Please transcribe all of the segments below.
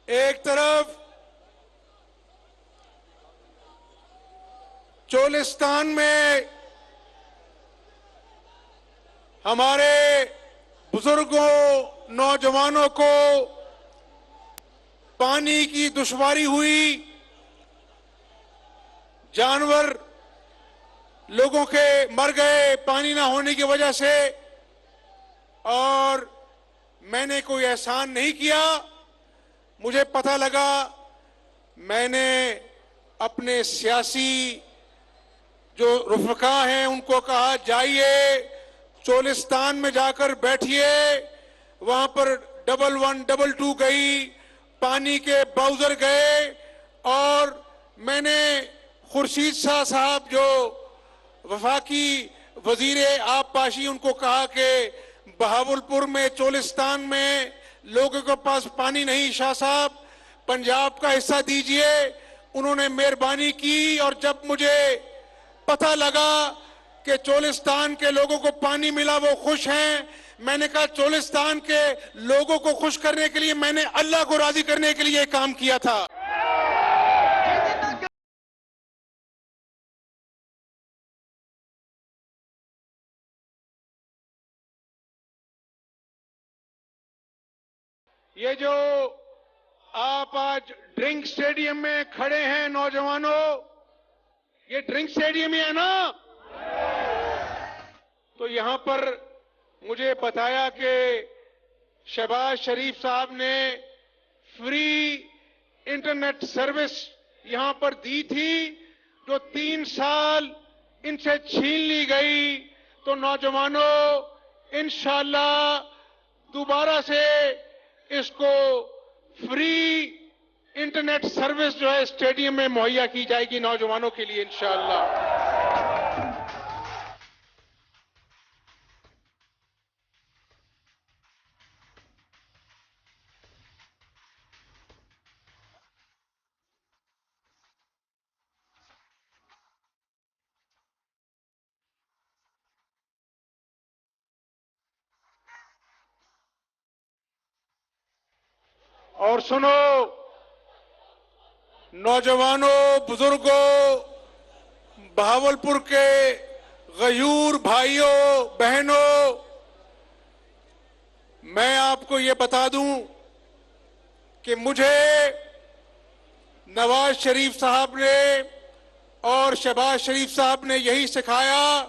एक तरफ चोलिस्तान में हमारे बुजुर्गों, नौजवानों को पानी की दुश्वारी हुई, जानवर लोगों के मर गए पानी ना होने की वजह से, और मैंने कोई एहसान नहीं किया। मुझे पता लगा, मैंने अपने सियासी जो रुफका हैं उनको कहा जाइए चोलिस्तान में जाकर बैठिए। वहां पर 11, 22 गई, पानी के बाउजर गए, और मैंने खुर्शीद शाह साहब जो वफाकी वजीर आबपाशी, उनको कहा कि बहावलपुर में, चोलिस्तान में लोगों के पास पानी नहीं, शाह साहब पंजाब का हिस्सा दीजिए। उन्होंने मेहरबानी की, और जब मुझे पता लगा कि चोलिस्तान के लोगों को पानी मिला, वो खुश हैं, मैंने कहा चोलिस्तान के लोगों को खुश करने के लिए मैंने अल्लाह को राजी करने के लिए काम किया था। ये जो आप आज ड्रिंक स्टेडियम में खड़े हैं नौजवानों, ये ड्रिंक स्टेडियम ही है ना? तो यहां पर मुझे बताया कि शहबाज शरीफ साहब ने फ्री इंटरनेट सर्विस यहां पर दी थी, जो 3 साल इनसे छीन ली गई। तो नौजवानों, इंशाअल्लाह दोबारा से इसको फ्री इंटरनेट सर्विस जो है स्टेडियम में मुहैया की जाएगी नौजवानों के लिए इंशाअल्लाह। और सुनो नौजवानों, बुजुर्गों, बहावलपुर के गयूर भाइयों बहनों, मैं आपको ये बता दूं कि मुझे नवाज शरीफ साहब ने और शहबाज शरीफ साहब ने यही सिखाया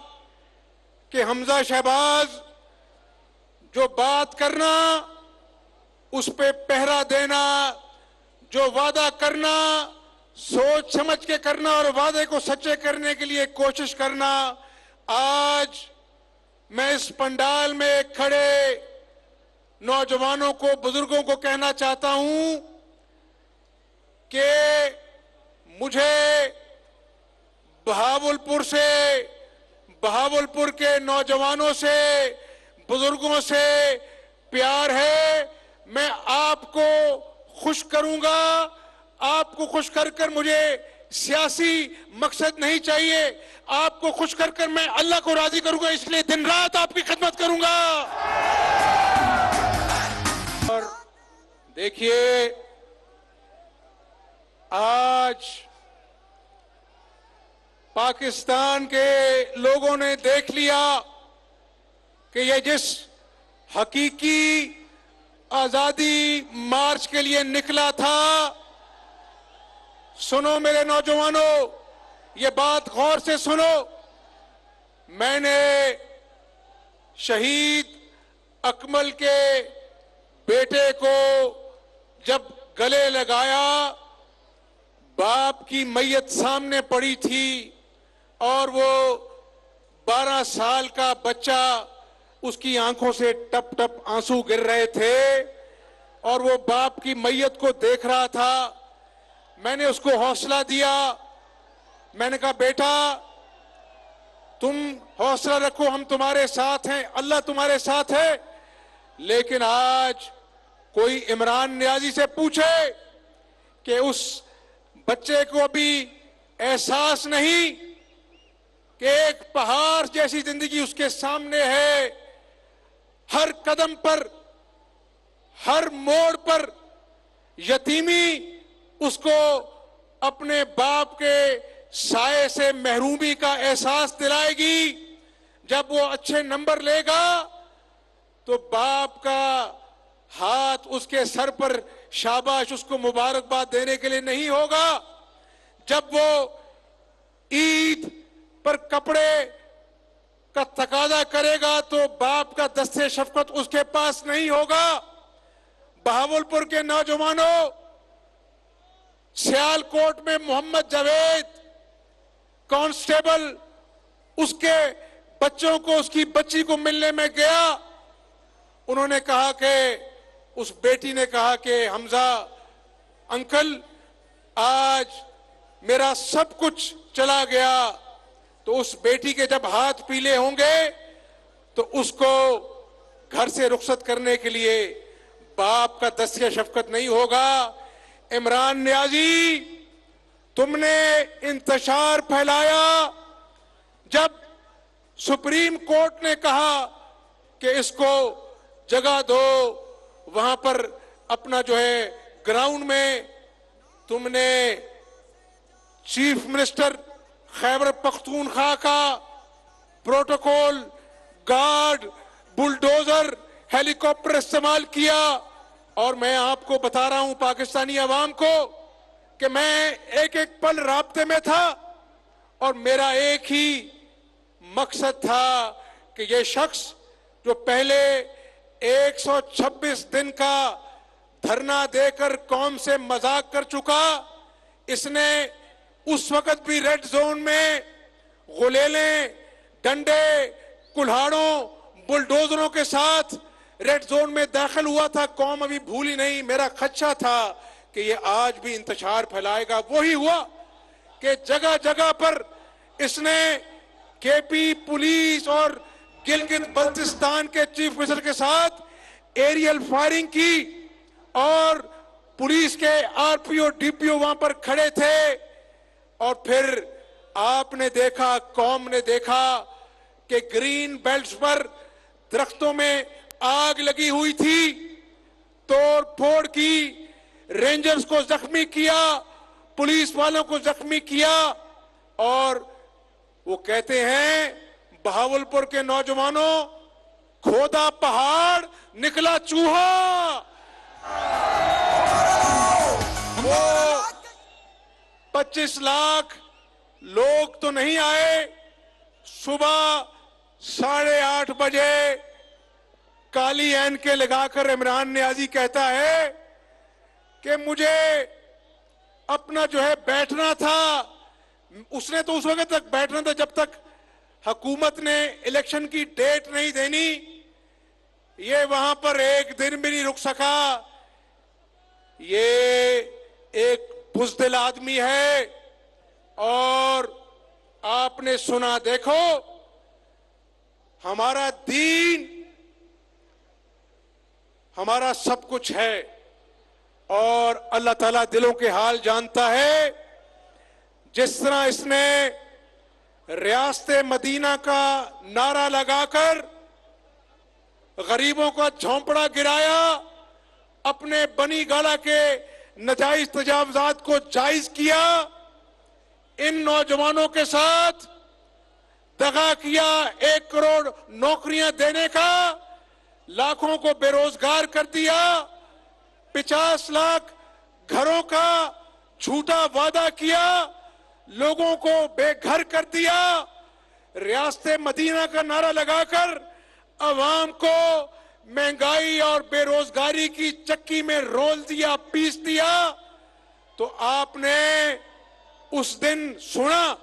कि हमजा शहबाज, जो बात करना उस पे पहरा देना, जो वादा करना सोच समझ के करना और वादे को सच्चे करने के लिए कोशिश करना। आज मैं इस पंडाल में खड़े नौजवानों को, बुजुर्गों को कहना चाहता हूं कि मुझे बहावलपुर से, बहावलपुर के नौजवानों से, बुजुर्गों से प्यार है। मैं आपको खुश करूंगा, आपको खुश कर कर मुझे सियासी मकसद नहीं चाहिए, आपको खुश कर कर मैं अल्लाह को राजी करूंगा, इसलिए दिन रात आपकी खिदमत करूंगा। और देखिए, आज पाकिस्तान के लोगों ने देख लिया कि ये जिस हकीकी आजादी मार्च के लिए निकला था। सुनो मेरे नौजवानों, ये बात गौर से सुनो। मैंने शहीद अकमल के बेटे को जब गले लगाया, बाप की मैयत सामने पड़ी थी और वो 12 साल का बच्चा, उसकी आंखों से टप टप आंसू गिर रहे थे और वो बाप की मैयत को देख रहा था। मैंने उसको हौसला दिया, मैंने कहा बेटा तुम हौसला रखो, हम तुम्हारे साथ हैं, अल्लाह तुम्हारे साथ है। लेकिन आज कोई इमरान नियाजी से पूछे कि उस बच्चे को अभी एहसास नहीं कि एक पहाड़ जैसी जिंदगी उसके सामने है। हर कदम पर, हर मोड़ पर यतीमी उसको अपने बाप के साये से महरूमी का एहसास दिलाएगी। जब वो अच्छे नंबर लेगा तो बाप का हाथ उसके सर पर शाबाश उसको मुबारकबाद देने के लिए नहीं होगा। जब वो ईद पर कपड़े का तकाजा करेगा तो बाप का दस्ते शफकत उसके पास नहीं होगा। बहावलपुर के नौजवानों, सियालकोट में मोहम्मद जावेद कांस्टेबल उसके बच्चों को, उसकी बच्ची को मिलने में गया। उन्होंने कहा कि उस बेटी ने कहा कि हमजा अंकल आज मेरा सब कुछ चला गया। तो उस बेटी के जब हाथ पीले होंगे तो उसको घर से रुखसत करने के लिए बाप का दस्ते शफकत नहीं होगा। इमरान नियाजी, तुमने इंतशार फैलाया। जब सुप्रीम कोर्ट ने कहा कि इसको जगह दो, वहां पर अपना जो है ग्राउंड में, तुमने चीफ मिनिस्टर खैबर पख्तूनख्वा का प्रोटोकॉल, गार्ड, बुलडोजर, हेलीकॉप्टर इस्तेमाल किया। और मैं आपको बता रहा हूं पाकिस्तानी अवाम को कि मैं एक एक पल राब्ते में था और मेरा एक ही मकसद था कि ये शख्स जो पहले 126 दिन का धरना देकर कौम से मजाक कर चुका, इसने उस वक्त भी रेड जोन में गुलेलें, डंडे, कुल्हाड़ों, बुलडोजरों के साथ रेड जोन में दाखिल हुआ था। कौम अभी भूली नहीं। मेरा खदशा था कि ये आज भी इंतशार फैलाएगा। वही हुआ कि जगह जगह पर इसने केपी पुलिस और गिलगित बल्तिस्तान के चीफ मिनिस्टर के साथ एरियल फायरिंग की और पुलिस के आरपीओ, डीपीओ वहां पर खड़े थे। और फिर आपने देखा, कौम ने देखा कि ग्रीन बेल्ट्स पर दरख्तों में आग लगी हुई थी, तोड़ फोड़ की, रेंजर्स को जख्मी किया, पुलिस वालों को जख्मी किया। और वो कहते हैं बहावलपुर के नौजवानों, खोदा पहाड़ निकला चूहा। वो 25 लाख लोग तो नहीं आए। सुबह 8:30 बजे काली ऐनकें लगाकर इमरान नियाजी कहता है कि मुझे अपना जो है बैठना था। उसने तो उस वक्त तक बैठना था जब तक हुकूमत ने इलेक्शन की डेट नहीं देनी। ये वहां पर एक दिन भी नहीं रुक सका। ये एक बुज़दिल आदमी है। और आपने सुना, देखो हमारा दीन हमारा सब कुछ है और अल्लाह ताला दिलों के हाल जानता है। जिस तरह इसने रियासत मदीना का नारा लगाकर गरीबों का झोंपड़ा गिराया, अपने बनी गाला के नाजायज तजावुजात को जायज किया, इन नौजवानों के साथ दगा किया 1 करोड़ नौकरियां देने का, लाखों को बेरोजगार कर दिया, 50 लाख घरों का झूठा वादा किया, लोगों को बेघर कर दिया। रियासत मदीना का नारा लगाकर अवाम को महंगाई और बेरोजगारी की चक्की में रोल दिया, पीस दिया। तो आपने उस दिन सुना,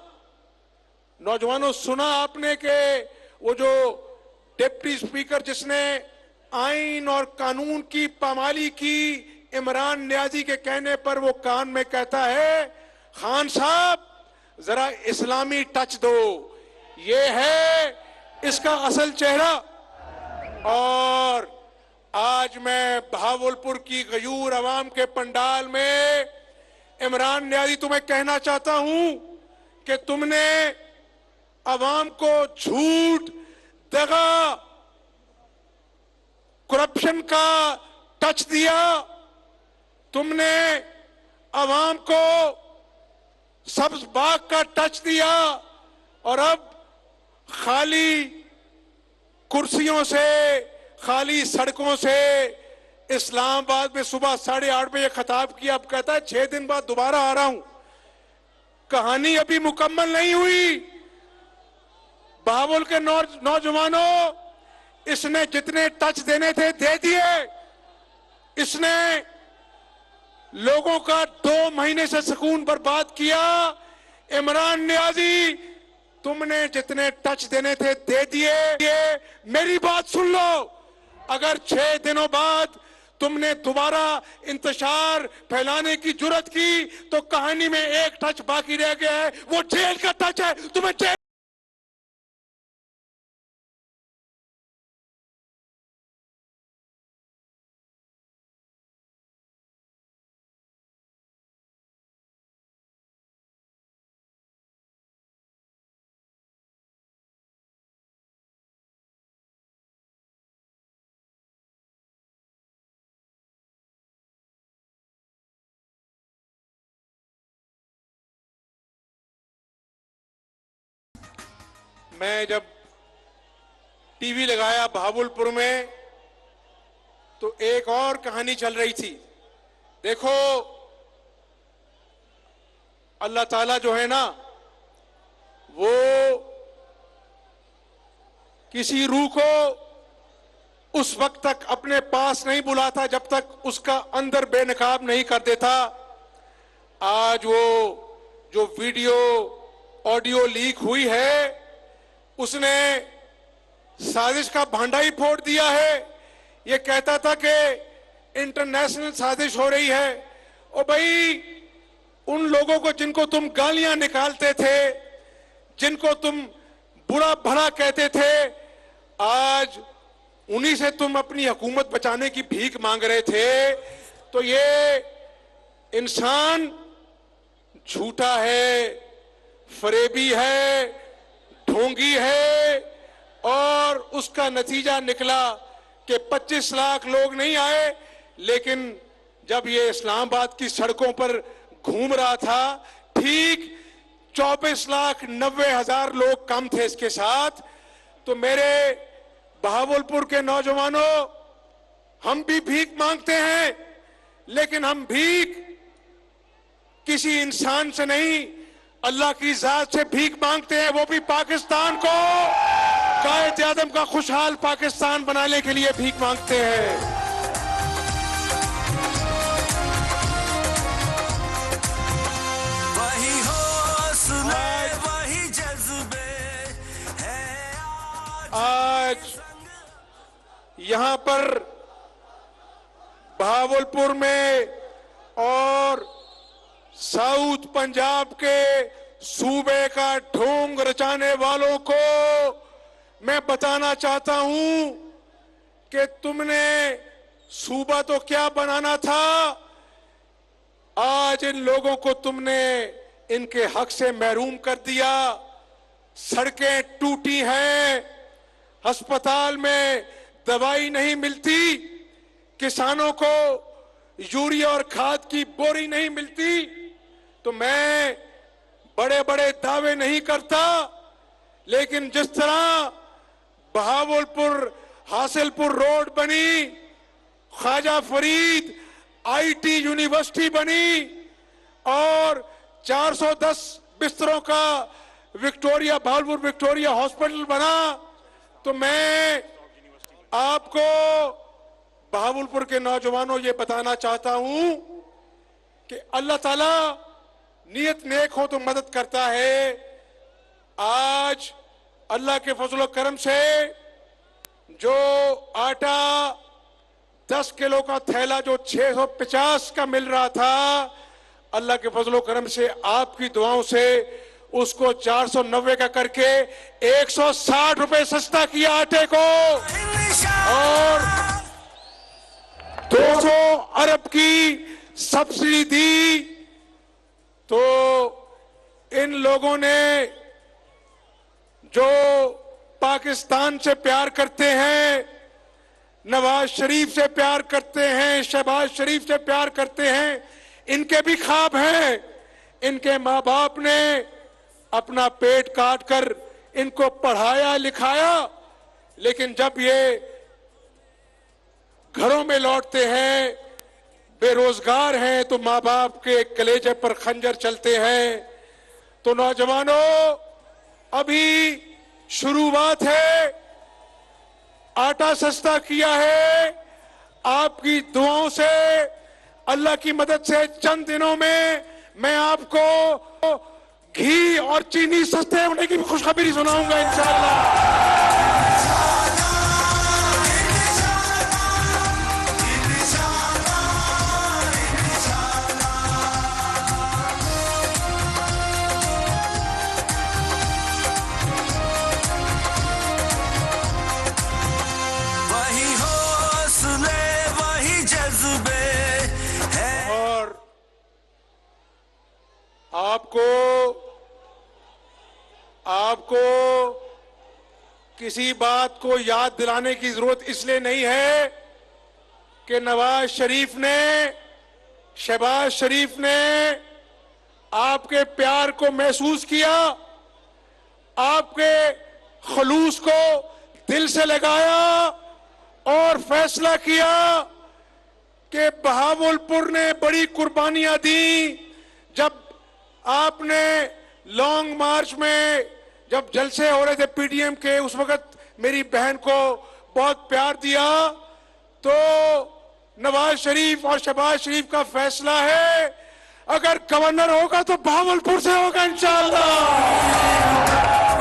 नौजवानों सुना आपने कि वो जो डिप्टी स्पीकर जिसने आइन और कानून की पामाली की, इमरान नियाजी के कहने पर वो कान में कहता है, खान साहब जरा इस्लामी टच दो, ये है इसका असल चेहरा। और आज मैं बहावलपुर की गयूर अवाम के पंडाल में इमरान नियाजी तुम्हें कहना चाहता हूं कि तुमने अवाम को झूठ, दगा, करप्शन का टच दिया। तुमने आवाम को सब्ज बाग का टच दिया और अब खाली कुर्सियों से, खाली सड़कों से इस्लामाबाद में सुबह 8:30 बजे खिताब किया। अब कहता है 6 दिन बाद दोबारा आ रहा हूं। कहानी अभी मुकम्मल नहीं हुई। बहावल के नौजवानों, इसने जितने टच देने थे दे दिए। इसने लोगों का 2 महीने से सुकून बर्बाद किया। इमरान नियाजी, तुमने जितने टच देने थे दे दिए। मेरी बात सुन लो, अगर 6 दिनों बाद तुमने दोबारा इंतशार फैलाने की जुर्रत की तो कहानी में एक टच बाकी रह गया है, वो जेल का टच है। तुम्हें जेल मैं जब टीवी लगाया बहावलपुर में तो एक और कहानी चल रही थी। देखो, अल्लाह ताला जो है ना, वो किसी रूह को उस वक्त तक अपने पास नहीं बुलाता जब तक उसका अंदर बेनकाब नहीं कर देता। आज वो जो वीडियो ऑडियो लीक हुई है, उसने साजिश का भांडा ही फोड़ दिया है। ये कहता था कि इंटरनेशनल साजिश हो रही है। और भाई, उन लोगों को जिनको तुम गालियां निकालते थे, जिनको तुम बुरा भला कहते थे, आज उन्हीं से तुम अपनी हुकूमत बचाने की भीख मांग रहे थे। तो ये इंसान झूठा है, फरेबी है, ढोंगी है। और उसका नतीजा निकला कि 25 लाख लोग नहीं आए, लेकिन जब ये इस्लामाबाद की सड़कों पर घूम रहा था, ठीक 24,90,000 लोग कम थे इसके साथ। तो मेरे बहावलपुर के नौजवानों, हम भी भीख मांगते हैं, लेकिन हम भीख किसी इंसान से नहीं, अल्लाह की जात से भीख मांगते हैं। वो भी पाकिस्तान को कायद आदम का खुशहाल पाकिस्तान बनाने के लिए भीख मांगते हैं। वही हौसले, वही जज्बे है आज यहां पर बहावलपुर में और साउथ पंजाब के सूबे का ढोंग रचाने वालों को मैं बताना चाहता हूं कि तुमने सूबा तो क्या बनाना था, आज इन लोगों को तुमने इनके हक से महरूम कर दिया। सड़कें टूटी हैं, अस्पताल में दवाई नहीं मिलती, किसानों को यूरिया और खाद की बोरी नहीं मिलती। तो मैं बड़े बड़े दावे नहीं करता, लेकिन जिस तरह बहावलपुर हासिलपुर रोड बनी, ख्वाजा फरीद आईटी यूनिवर्सिटी बनी और 410 बिस्तरों का विक्टोरिया बहावलपुर विक्टोरिया हॉस्पिटल बना, तो मैं आपको बहावलपुर के नौजवानों ये बताना चाहता हूं कि अल्लाह ताला नियत नेक हो तो मदद करता है। आज अल्लाह के फजल करम से जो आटा 10 किलो का थैला जो 650 का मिल रहा था, अल्लाह के फजल करम से आपकी दुआओं से उसको 490 का करके 160 रुपए सस्ता किया आटे को, और 200 अरब की सब्सिडी दी। तो इन लोगों ने जो पाकिस्तान से प्यार करते हैं, नवाज शरीफ से प्यार करते हैं, शहबाज शरीफ से प्यार करते हैं, इनके भी ख्वाब हैं। इनके माँ बाप ने अपना पेट काट कर इनको पढ़ाया लिखाया, लेकिन जब ये घरों में लौटते हैं, बेरोजगार हैं, तो माँ बाप के कलेजे पर खंजर चलते हैं। तो नौजवानों, अभी शुरुआत है, आटा सस्ता किया है। आपकी दुआओं से, अल्लाह की मदद से चंद दिनों में मैं आपको घी और चीनी सस्ते होने की भी खुशखबरी सुनाऊंगा इंशाअल्लाह। वही हौसले वही जज्बे हैं। और आपको किसी बात को याद दिलाने की जरूरत इसलिए नहीं है कि नवाज शरीफ ने, शहबाज शरीफ ने आपके प्यार को महसूस किया, आपके खलूस को दिल से लगाया और फैसला किया कि बहावलपुर ने बड़ी कुर्बानियां दी। जब आपने लॉन्ग मार्च में जब जलसे हो रहे थे पीडीएम के, उस वक्त मेरी बहन को बहुत प्यार दिया। तो नवाज शरीफ और शहबाज शरीफ का फैसला है, अगर गवर्नर होगा तो बहावलपुर से होगा इंशाअल्लाह।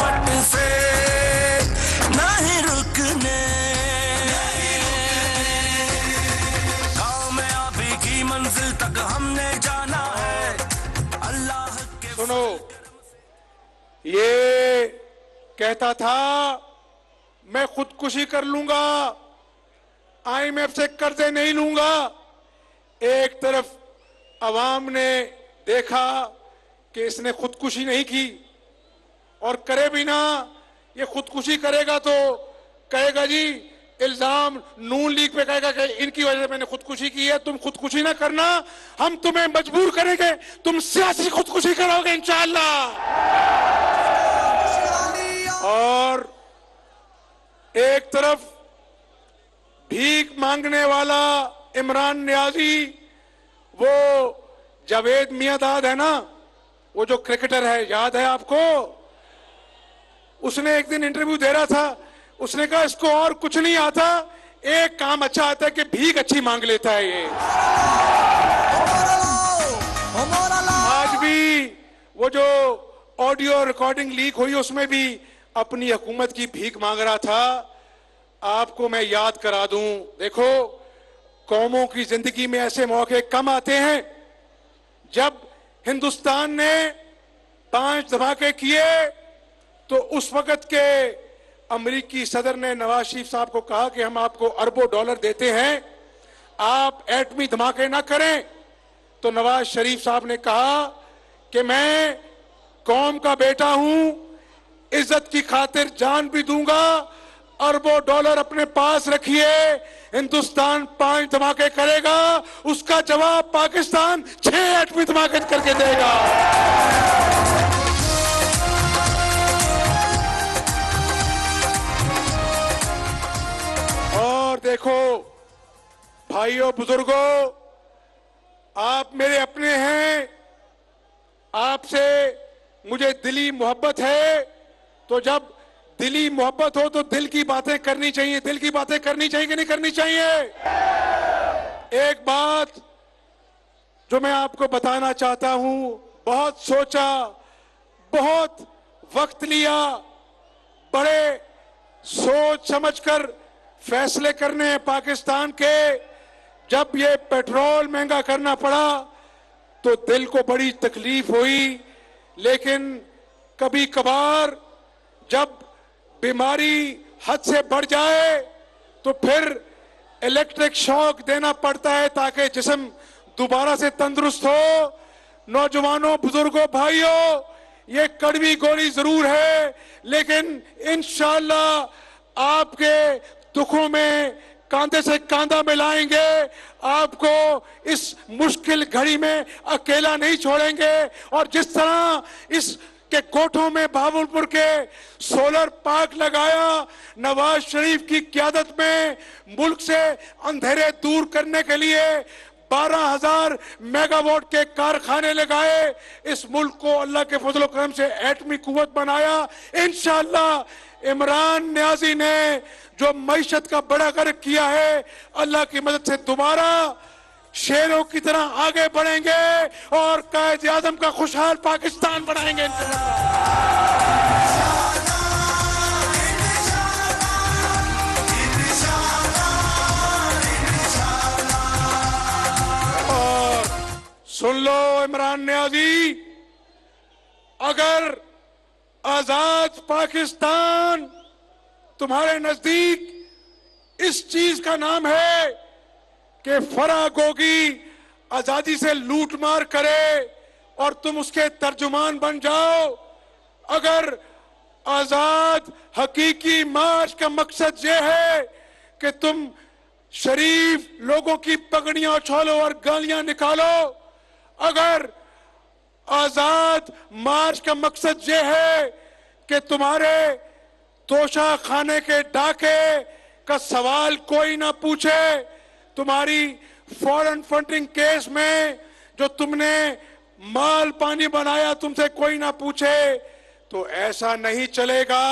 पट से नहीं रुकने, कामयाबी की मंजिल तक हमने जाना है। अल्लाह के सुनो, ये कहता था मैं खुदकुशी कर लूंगा, आईएमएफ से कर्जे नहीं लूंगा। एक तरफ अवाम ने देखा कि इसने खुदकुशी नहीं की, और करे भी ना, ये खुदकुशी करेगा तो कहेगा जी, इल्जाम नून लीग पे कहेगा कि इनकी वजह से मैंने खुदकुशी की है। तुम खुदकुशी ना करना, हम तुम्हें मजबूर करेंगे, तुम सियासी खुदकुशी करोगे इंशाअल्लाह। और एक तरफ भीख मांगने वाला इमरान नियाजी, वो जावेद मियांदाद है ना, वो जो क्रिकेटर है, याद है आपको? उसने एक दिन इंटरव्यू दे रहा था, उसने कहा इसको और कुछ नहीं आता, एक काम अच्छा आता है कि भीख अच्छी मांग लेता है ये। आज भी वो जो ऑडियो रिकॉर्डिंग लीक हुई, उसमें भी अपनी हुकूमत की भीख मांग रहा था। आपको मैं याद करा दूं, देखो, कौमों की जिंदगी में ऐसे मौके कम आते हैं। जब हिंदुस्तान ने 5 धमाके किए, तो उस वक्त के अमेरिकी सदर ने नवाज शरीफ साहब को कहा कि हम आपको अरबों डॉलर देते हैं, आप एटमी धमाके ना करें। तो नवाज शरीफ साहब ने कहा कि मैं कौम का बेटा हूं, इज्जत की खातिर जान भी दूंगा, अरबों डॉलर अपने पास रखिए, हिंदुस्तान 5 धमाके करेगा, उसका जवाब पाकिस्तान 6 एटमी धमाके करके देगा। और देखो भाइयों बुजुर्गों, आप मेरे अपने हैं, आपसे मुझे दिली मोहब्बत है। तो जब दिली मोहब्बत हो तो दिल की बातें करनी चाहिए। दिल की बातें करनी चाहिए कि नहीं करनी चाहिए? एक बात जो मैं आपको बताना चाहता हूं, बहुत सोचा, बहुत वक्त लिया, बड़े सोच समझकर फैसले करने हैं पाकिस्तान के। जब ये पेट्रोल महंगा करना पड़ा तो दिल को बड़ी तकलीफ हुई, लेकिन कभी कभार जब बीमारी हद से बढ़ जाए तो फिर इलेक्ट्रिक शॉक देना पड़ता है ताकि जिस्म दोबारा से तंदुरुस्त हो। नौजवानों, बुजुर्गों, भाइयों, ये कड़वी गोली जरूर है, लेकिन इंशाअल्लाह आपके दुखों में कांधे से कांधा मिलाएंगे, आपको इस मुश्किल घड़ी में अकेला नहीं छोड़ेंगे। और जिस तरह इस के कोठों में भावलपुर के सोलर पार्क लगाया, नवाज शरीफ की क़यादत में मुल्क से अंधेरे दूर करने के लिए 12,000 मेगावाट के कारखाने लगाए, इस मुल्क को अल्लाह के फजल करम से एटमी कुव्वत बनाया। इंशाअल्लाह इमरान नियाजी ने जो मईशत का बड़ा कर किया है, अल्लाह की मदद से दोबारा शेरों की तरह आगे बढ़ेंगे और कायद आजम का खुशहाल पाकिस्तान बनाएंगे। और सुन लो इमरान नियाजी, अगर आजाद पाकिस्तान तुम्हारे नजदीक इस चीज का नाम है कि फराह गोगी आजादी से लूट मार करे और तुम उसके तर्जुमान बन जाओ, अगर आजाद हकीकी मार्च का मकसद ये है कि तुम शरीफ लोगों की पगड़ियां उछालो और गालियां निकालो, अगर आजाद मार्च का मकसद ये है कि तुम्हारे तोशा खाने के डाके का सवाल कोई ना पूछे, तुम्हारी फॉरेन फंडिंग केस में जो तुमने माल पानी बनाया तुमसे कोई ना पूछे, तो ऐसा नहीं चलेगा।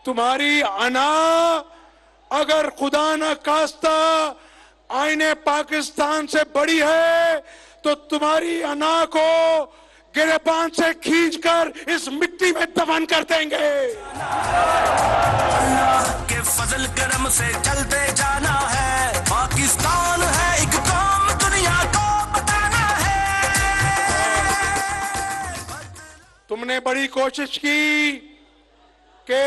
तुम्हारी अना अगर खुदा न खास्ता आईने पाकिस्तान से बड़ी है, तो तुम्हारी अना को गिरेबान से खींचकर इस मिट्टी में दफन कर देंगे। अल्लाह के फजल करम से चलते जाना है, पाकिस्तान है एक कौम, दुनिया को बताना है। तुमने बड़ी कोशिश की कि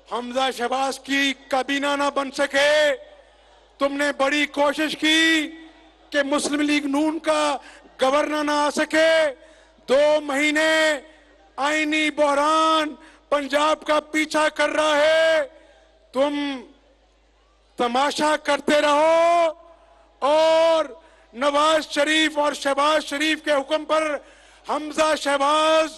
हमजा शहबाज की काबीना ना बन सके, तुमने बड़ी कोशिश की कि मुस्लिम लीग नून का गवर्नर ना आ सके। 2 महीने आईनी बहरान पंजाब का पीछा कर रहा है, तुम तमाशा करते रहो और नवाज शरीफ और शहबाज शरीफ के हुक्म पर हमजा शहबाज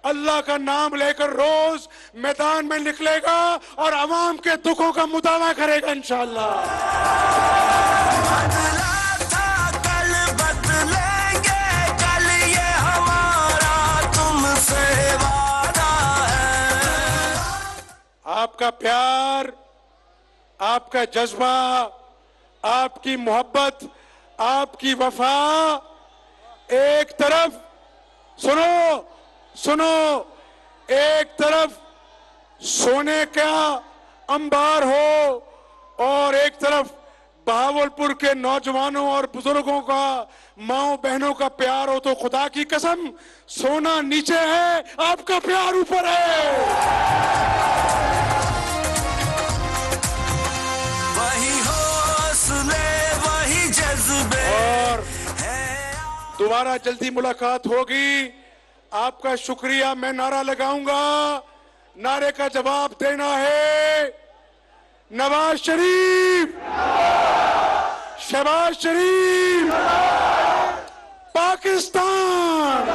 अल्लाह का नाम लेकर रोज मैदान में निकलेगा और अवाम के दुखों का मुदावा करेगा इंशाअल्लाह। आपका प्यार, आपका जज्बा, आपकी मोहब्बत, आपकी वफा एक तरफ सुनो, एक तरफ सोने का अंबार हो और एक तरफ बहावलपुर के नौजवानों और बुजुर्गों का, माओ बहनों का प्यार हो, तो खुदा की कसम सोना नीचे है, आपका प्यार ऊपर है। वही हौसले, वही जज्बे, और दोबारा जल्दी मुलाकात होगी। आपका शुक्रिया। मैं नारा लगाऊंगा, नारे का जवाब देना है नवाज शरीफ, शहबाज शरीफ, पाकिस्तान।